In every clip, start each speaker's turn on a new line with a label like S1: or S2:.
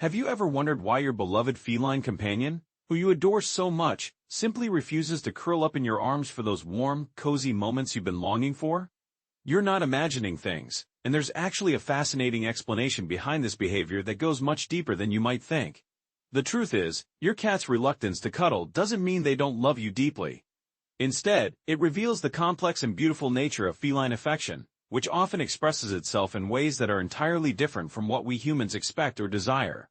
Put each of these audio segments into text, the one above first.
S1: Have you ever wondered why your beloved feline companion, who you adore so much, simply refuses to curl up in your arms for those warm, cozy moments you've been longing for? You're not imagining things, and there's actually a fascinating explanation behind this behavior that goes much deeper than you might think. The truth is, your cat's reluctance to cuddle doesn't mean they don't love you deeply. Instead, it reveals the complex and beautiful nature of feline affection, which often expresses itself in ways that are entirely different from what we humans expect or desire.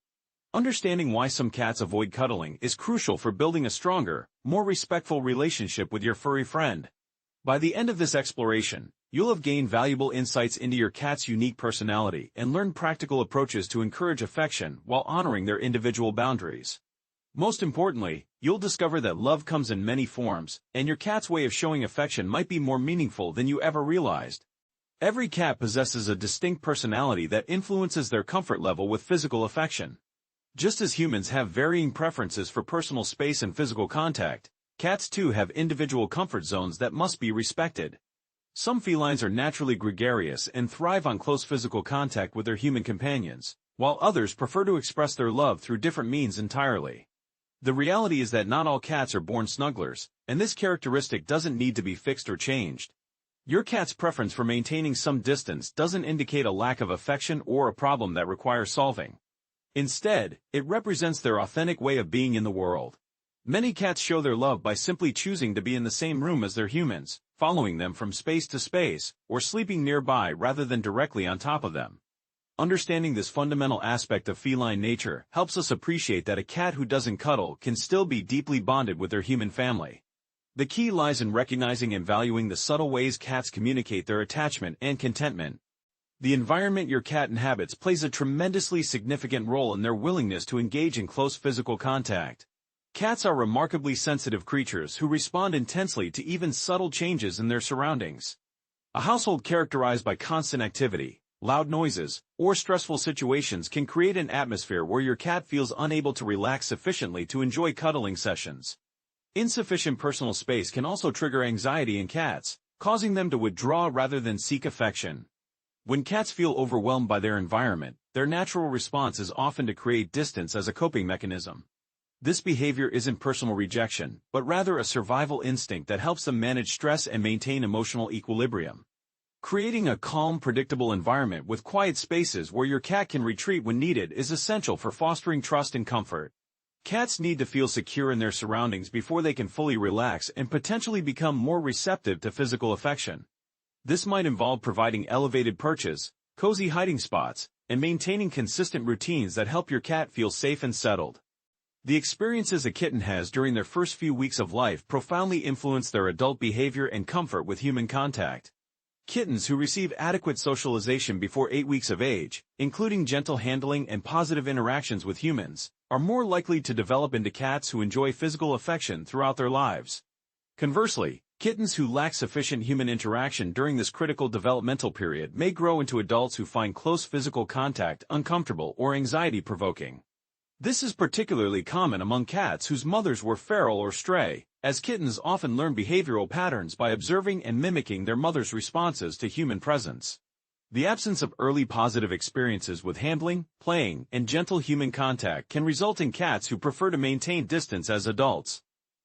S1: Understanding why some cats avoid cuddling is crucial for building a stronger, more respectful relationship with your furry friend. By the end of this exploration, you'll have gained valuable insights into your cat's unique personality and learned practical approaches to encourage affection while honoring their individual boundaries. Most importantly, you'll discover that love comes in many forms, and your cat's way of showing affection might be more meaningful than you ever realized. Every cat possesses a distinct personality that influences their comfort level with physical affection. Just as humans have varying preferences for personal space and physical contact, cats too have individual comfort zones that must be respected. Some felines are naturally gregarious and thrive on close physical contact with their human companions, while others prefer to express their love through different means entirely. The reality is that not all cats are born snugglers, and this characteristic doesn't need to be fixed or changed. Your cat's preference for maintaining some distance doesn't indicate a lack of affection or a problem that requires solving. Instead, it represents their authentic way of being in the world. Many cats show their love by simply choosing to be in the same room as their humans, following them from space to space, or sleeping nearby rather than directly on top of them. Understanding this fundamental aspect of feline nature helps us appreciate that a cat who doesn't cuddle can still be deeply bonded with their human family. The key lies in recognizing and valuing the subtle ways cats communicate their attachment and contentment. The environment your cat inhabits plays a tremendously significant role in their willingness to engage in close physical contact. Cats are remarkably sensitive creatures who respond intensely to even subtle changes in their surroundings. A household characterized by constant activity, loud noises, or stressful situations can create an atmosphere where your cat feels unable to relax sufficiently to enjoy cuddling sessions. Insufficient personal space can also trigger anxiety in cats, causing them to withdraw rather than seek affection. When cats feel overwhelmed by their environment, their natural response is often to create distance as a coping mechanism. This behavior isn't personal rejection, but rather a survival instinct that helps them manage stress and maintain emotional equilibrium. Creating a calm, predictable environment with quiet spaces where your cat can retreat when needed is essential for fostering trust and comfort. Cats need to feel secure in their surroundings before they can fully relax and potentially become more receptive to physical affection. This might involve providing elevated perches, cozy hiding spots, and maintaining consistent routines that help your cat feel safe and settled. The experiences a kitten has during their first few weeks of life profoundly influence their adult behavior and comfort with human contact. Kittens who receive adequate socialization before 8 weeks of age, including gentle handling and positive interactions with humans, are more likely to develop into cats who enjoy physical affection throughout their lives. Conversely, kittens who lack sufficient human interaction during this critical developmental period may grow into adults who find close physical contact uncomfortable or anxiety-provoking. This is particularly common among cats whose mothers were feral or stray, as kittens often learn behavioral patterns by observing and mimicking their mother's responses to human presence. The absence of early positive experiences with handling, playing, and gentle human contact can result in cats who prefer to maintain distance as adults.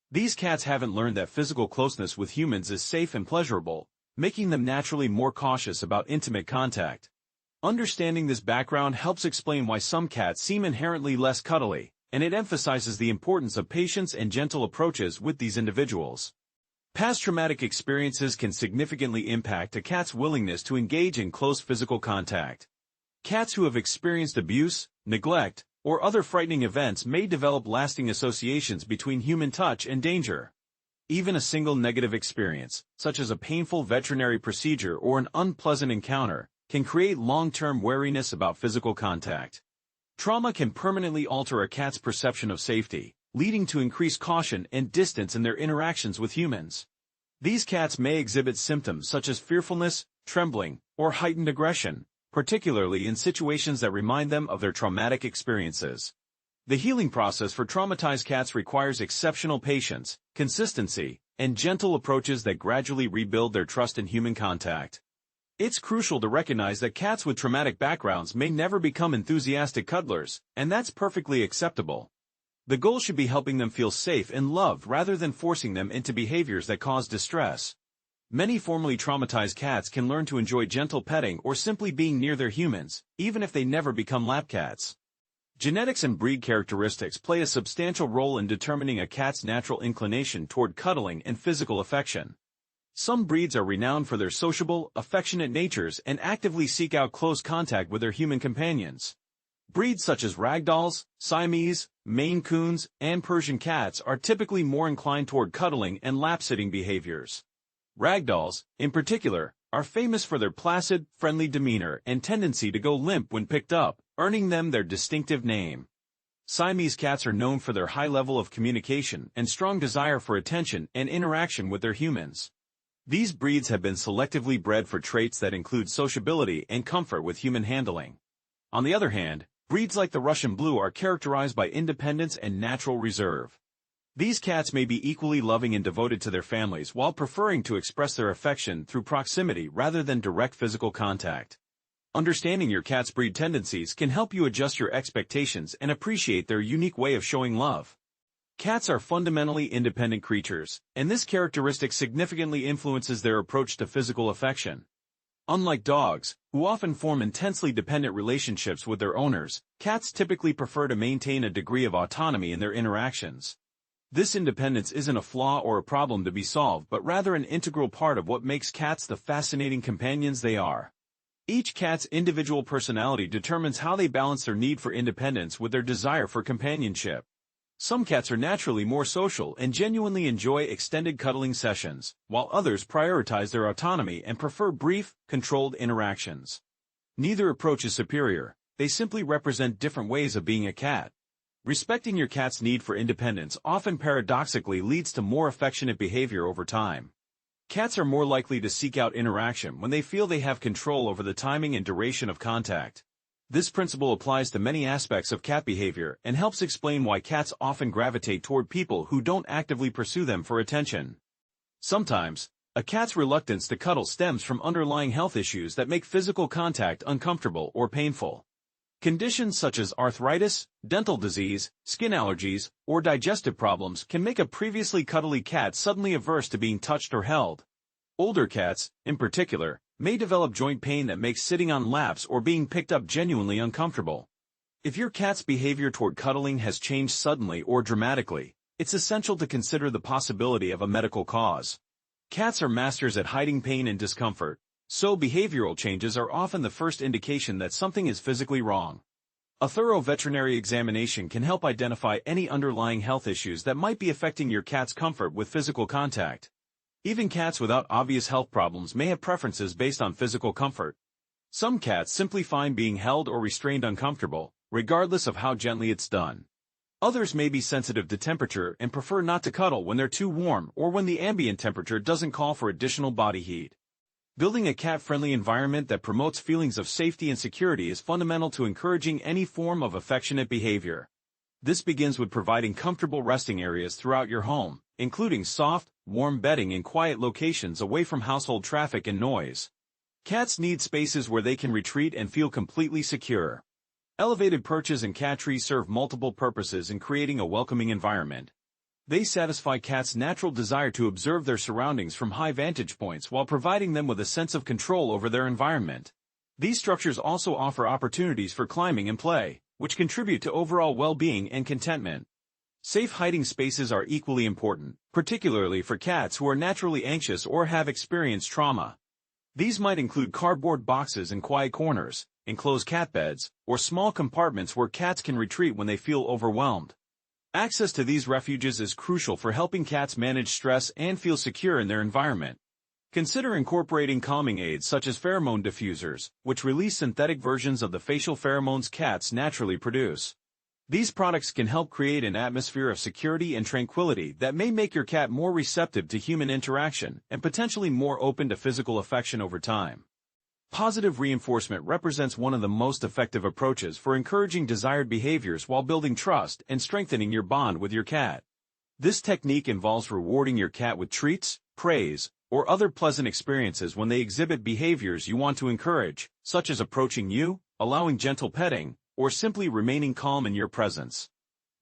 S1: These cats haven't learned that physical closeness with humans is safe and pleasurable, making them naturally more cautious about intimate contact. Understanding this background helps explain why some cats seem inherently less cuddly, and it emphasizes the importance of patience and gentle approaches with these individuals. Past traumatic experiences can significantly impact a cat's willingness to engage in close physical contact. Cats who have experienced abuse, neglect, or other frightening events may develop lasting associations between human touch and danger. Even a single negative experience, such as a painful veterinary procedure or an unpleasant encounter, can create long-term wariness about physical contact. Trauma can permanently alter a cat's perception of safety, leading to increased caution and distance in their interactions with humans. These cats may exhibit symptoms such as fearfulness, trembling, or heightened aggression, particularly in situations that remind them of their traumatic experiences. The healing process for traumatized cats requires exceptional patience, consistency, and gentle approaches that gradually rebuild their trust in human contact. It's crucial to recognize that cats with traumatic backgrounds may never become enthusiastic cuddlers, and that's perfectly acceptable. The goal should be helping them feel safe and loved rather than forcing them into behaviors that cause distress. Many formerly traumatized cats can learn to enjoy gentle petting or simply being near their humans, even if they never become lap cats. Genetics and breed characteristics play a substantial role in determining a cat's natural inclination toward cuddling and physical affection. Some breeds are renowned for their sociable, affectionate natures and actively seek out close contact with their human companions. Breeds such as Ragdolls, Siamese, Maine Coons, and Persian cats are typically more inclined toward cuddling and lap-sitting behaviors. Ragdolls, in particular, are famous for their placid, friendly demeanor and tendency to go limp when picked up, earning them their distinctive name. Siamese cats are known for their high level of communication and strong desire for attention and interaction with their humans. These breeds have been selectively bred for traits that include sociability and comfort with human handling. On the other hand, breeds like the Russian Blue are characterized by independence and natural reserve. These cats may be equally loving and devoted to their families while preferring to express their affection through proximity rather than direct physical contact. Understanding your cat's breed tendencies can help you adjust your expectations and appreciate their unique way of showing love. Cats are fundamentally independent creatures, and this characteristic significantly influences their approach to physical affection. Unlike dogs, who often form intensely dependent relationships with their owners, cats typically prefer to maintain a degree of autonomy in their interactions. This independence isn't a flaw or a problem to be solved but rather an integral part of what makes cats the fascinating companions they are. Each cat's individual personality determines how they balance their need for independence with their desire for companionship. Some cats are naturally more social and genuinely enjoy extended cuddling sessions, while others prioritize their autonomy and prefer brief, controlled interactions. Neither approach is superior, they simply represent different ways of being a cat. Respecting your cat's need for independence often paradoxically leads to more affectionate behavior over time. Cats are more likely to seek out interaction when they feel they have control over the timing and duration of contact. This principle applies to many aspects of cat behavior and helps explain why cats often gravitate toward people who don't actively pursue them for attention. Sometimes, a cat's reluctance to cuddle stems from underlying health issues that make physical contact uncomfortable or painful. Conditions such as arthritis, dental disease, skin allergies, or digestive problems can make a previously cuddly cat suddenly averse to being touched or held. Older cats, in particular, may develop joint pain that makes sitting on laps or being picked up genuinely uncomfortable. If your cat's behavior toward cuddling has changed suddenly or dramatically, it's essential to consider the possibility of a medical cause. Cats are masters at hiding pain and discomfort, so behavioral changes are often the first indication that something is physically wrong. A thorough veterinary examination can help identify any underlying health issues that might be affecting your cat's comfort with physical contact. Even cats without obvious health problems may have preferences based on physical comfort. Some cats simply find being held or restrained uncomfortable, regardless of how gently it's done. Others may be sensitive to temperature and prefer not to cuddle when they're too warm or when the ambient temperature doesn't call for additional body heat. Building a cat-friendly environment that promotes feelings of safety and security is fundamental to encouraging any form of affectionate behavior. This begins with providing comfortable resting areas throughout your home, including soft, warm bedding in quiet locations away from household traffic and noise. Cats need spaces where they can retreat and feel completely secure. Elevated perches and cat trees serve multiple purposes in creating a welcoming environment. They satisfy cats' natural desire to observe their surroundings from high vantage points while providing them with a sense of control over their environment. These structures also offer opportunities for climbing and play, which contribute to overall well-being and contentment. Safe hiding spaces are equally important, particularly for cats who are naturally anxious or have experienced trauma. These might include cardboard boxes in quiet corners, enclosed cat beds, or small compartments where cats can retreat when they feel overwhelmed. Access to these refuges is crucial for helping cats manage stress and feel secure in their environment. Consider incorporating calming aids such as pheromone diffusers, which release synthetic versions of the facial pheromones cats naturally produce. These products can help create an atmosphere of security and tranquility that may make your cat more receptive to human interaction and potentially more open to physical affection over time. Positive reinforcement represents one of the most effective approaches for encouraging desired behaviors while building trust and strengthening your bond with your cat. This technique involves rewarding your cat with treats, praise, or other pleasant experiences when they exhibit behaviors you want to encourage, such as approaching you, allowing gentle petting, or simply remaining calm in your presence.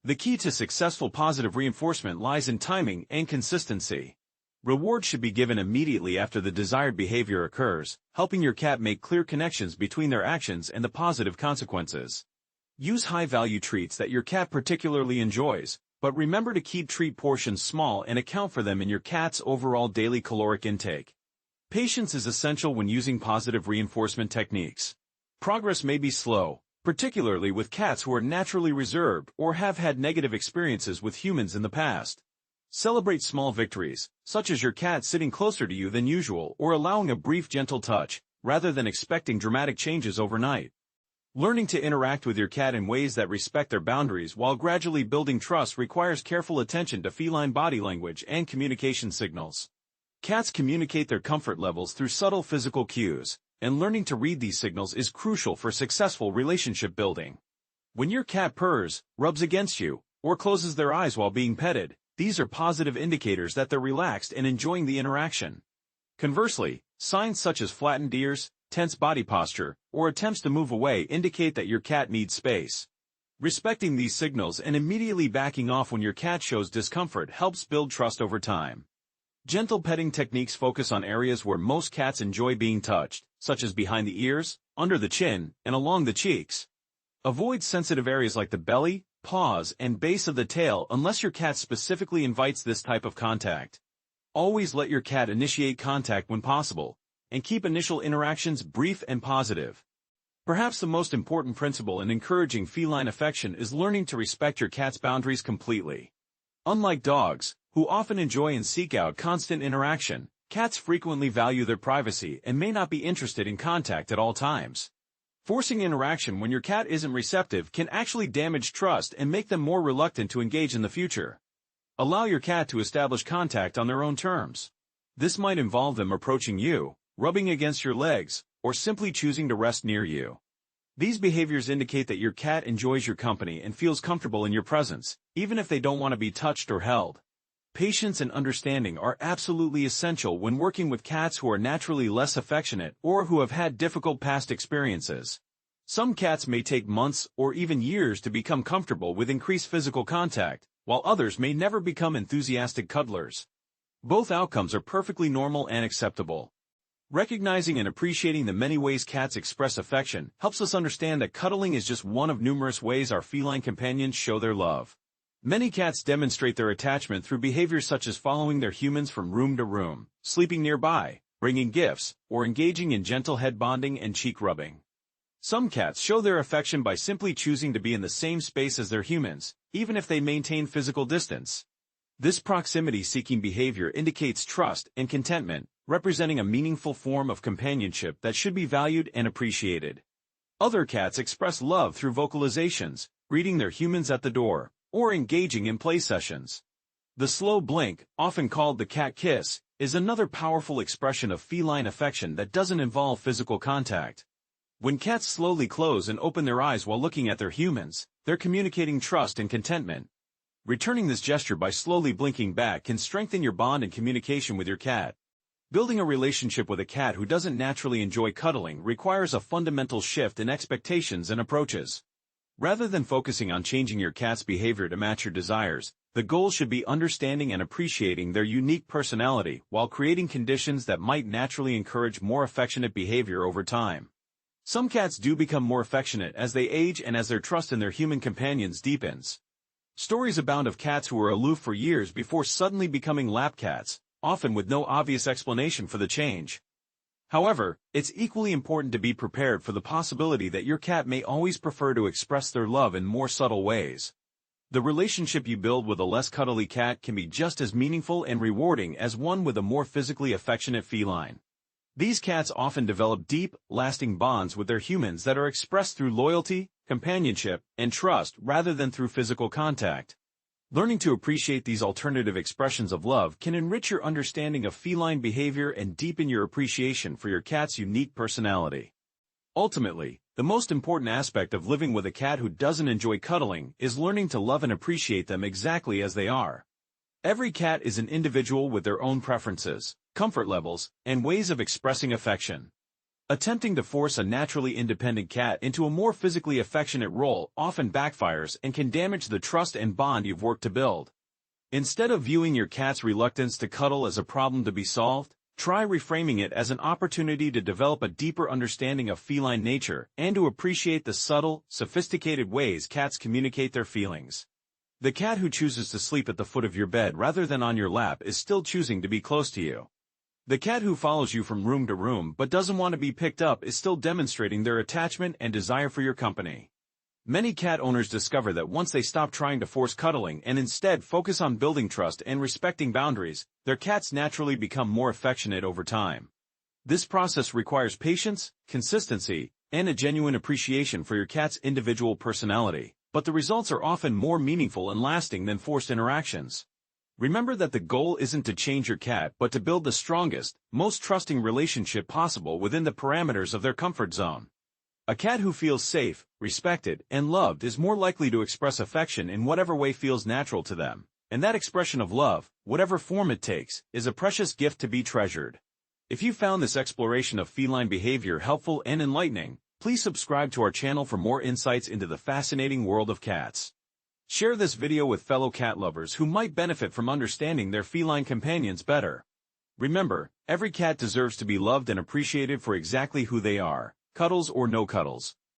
S1: The key to successful positive reinforcement lies in timing and consistency. Rewards should be given immediately after the desired behavior occurs, helping your cat make clear connections between their actions and the positive consequences. Use high-value treats that your cat particularly enjoys, but remember to keep treat portions small and account for them in your cat's overall daily caloric intake. Patience is essential when using positive reinforcement techniques. Progress may be slow, particularly with cats who are naturally reserved or have had negative experiences with humans in the past. Celebrate small victories, such as your cat sitting closer to you than usual or allowing a brief gentle touch, rather than expecting dramatic changes overnight. Learning to interact with your cat in ways that respect their boundaries while gradually building trust requires careful attention to feline body language and communication signals. Cats communicate their comfort levels through subtle physical cues, and learning to read these signals is crucial for successful relationship building. When your cat purrs, rubs against you, or closes their eyes while being petted, these are positive indicators that they're relaxed and enjoying the interaction. Conversely, signs such as flattened ears, tense body posture, or attempts to move away indicate that your cat needs space. Respecting these signals and immediately backing off when your cat shows discomfort helps build trust over time. Gentle petting techniques focus on areas where most cats enjoy being touched, such as behind the ears, under the chin, and along the cheeks. Avoid sensitive areas like the belly, paws, and base of the tail unless your cat specifically invites this type of contact. Always let your cat initiate contact when possible, and keep initial interactions brief and positive. Perhaps the most important principle in encouraging feline affection is learning to respect your cat's boundaries completely. Unlike dogs, who often enjoy and seek out constant interaction, cats frequently value their privacy and may not be interested in contact at all times. Forcing interaction when your cat isn't receptive can actually damage trust and make them more reluctant to engage in the future. Allow your cat to establish contact on their own terms. This might involve them approaching you, rubbing against your legs, or simply choosing to rest near you. These behaviors indicate that your cat enjoys your company and feels comfortable in your presence, even if they don't want to be touched or held. Patience and understanding are absolutely essential when working with cats who are naturally less affectionate or who have had difficult past experiences. Some cats may take months or even years to become comfortable with increased physical contact, while others may never become enthusiastic cuddlers. Both outcomes are perfectly normal and acceptable. Recognizing and appreciating the many ways cats express affection helps us understand that cuddling is just one of numerous ways our feline companions show their love. Many cats demonstrate their attachment through behaviors such as following their humans from room to room, sleeping nearby, bringing gifts, or engaging in gentle head bonding and cheek rubbing. Some cats show their affection by simply choosing to be in the same space as their humans, even if they maintain physical distance. This proximity-seeking behavior indicates trust and contentment, representing a meaningful form of companionship that should be valued and appreciated. Other cats express love through vocalizations, greeting their humans at the door, or engaging in play sessions. The slow blink, often called the cat kiss, is another powerful expression of feline affection that doesn't involve physical contact. When cats slowly close and open their eyes while looking at their humans, they're communicating trust and contentment. Returning this gesture by slowly blinking back can strengthen your bond and communication with your cat. Building a relationship with a cat who doesn't naturally enjoy cuddling requires a fundamental shift in expectations and approaches. Rather than focusing on changing your cat's behavior to match your desires, the goal should be understanding and appreciating their unique personality while creating conditions that might naturally encourage more affectionate behavior over time. Some cats do become more affectionate as they age and as their trust in their human companions deepens. Stories abound of cats who were aloof for years before suddenly becoming lap cats, often with no obvious explanation for the change. However, it's equally important to be prepared for the possibility that your cat may always prefer to express their love in more subtle ways. The relationship you build with a less cuddly cat can be just as meaningful and rewarding as one with a more physically affectionate feline. These cats often develop deep, lasting bonds with their humans that are expressed through loyalty, companionship, and trust rather than through physical contact. Learning to appreciate these alternative expressions of love can enrich your understanding of feline behavior and deepen your appreciation for your cat's unique personality. Ultimately, the most important aspect of living with a cat who doesn't enjoy cuddling is learning to love and appreciate them exactly as they are. Every cat is an individual with their own preferences, comfort levels, and ways of expressing affection. Attempting to force a naturally independent cat into a more physically affectionate role often backfires and can damage the trust and bond you've worked to build. Instead of viewing your cat's reluctance to cuddle as a problem to be solved, try reframing it as an opportunity to develop a deeper understanding of feline nature and to appreciate the subtle, sophisticated ways cats communicate their feelings. The cat who chooses to sleep at the foot of your bed rather than on your lap is still choosing to be close to you. The cat who follows you from room to room but doesn't want to be picked up is still demonstrating their attachment and desire for your company. Many cat owners discover that once they stop trying to force cuddling and instead focus on building trust and respecting boundaries, their cats naturally become more affectionate over time. This process requires patience, consistency, and a genuine appreciation for your cat's individual personality, but the results are often more meaningful and lasting than forced interactions. Remember that the goal isn't to change your cat but to build the strongest, most trusting relationship possible within the parameters of their comfort zone. A cat who feels safe, respected, and loved is more likely to express affection in whatever way feels natural to them, and that expression of love, whatever form it takes, is a precious gift to be treasured. If you found this exploration of feline behavior helpful and enlightening, please subscribe to our channel for more insights into the fascinating world of cats. Share this video with fellow cat lovers who might benefit from understanding their feline companions better. Remember, every cat deserves to be loved and appreciated for exactly who they are, cuddles or no cuddles.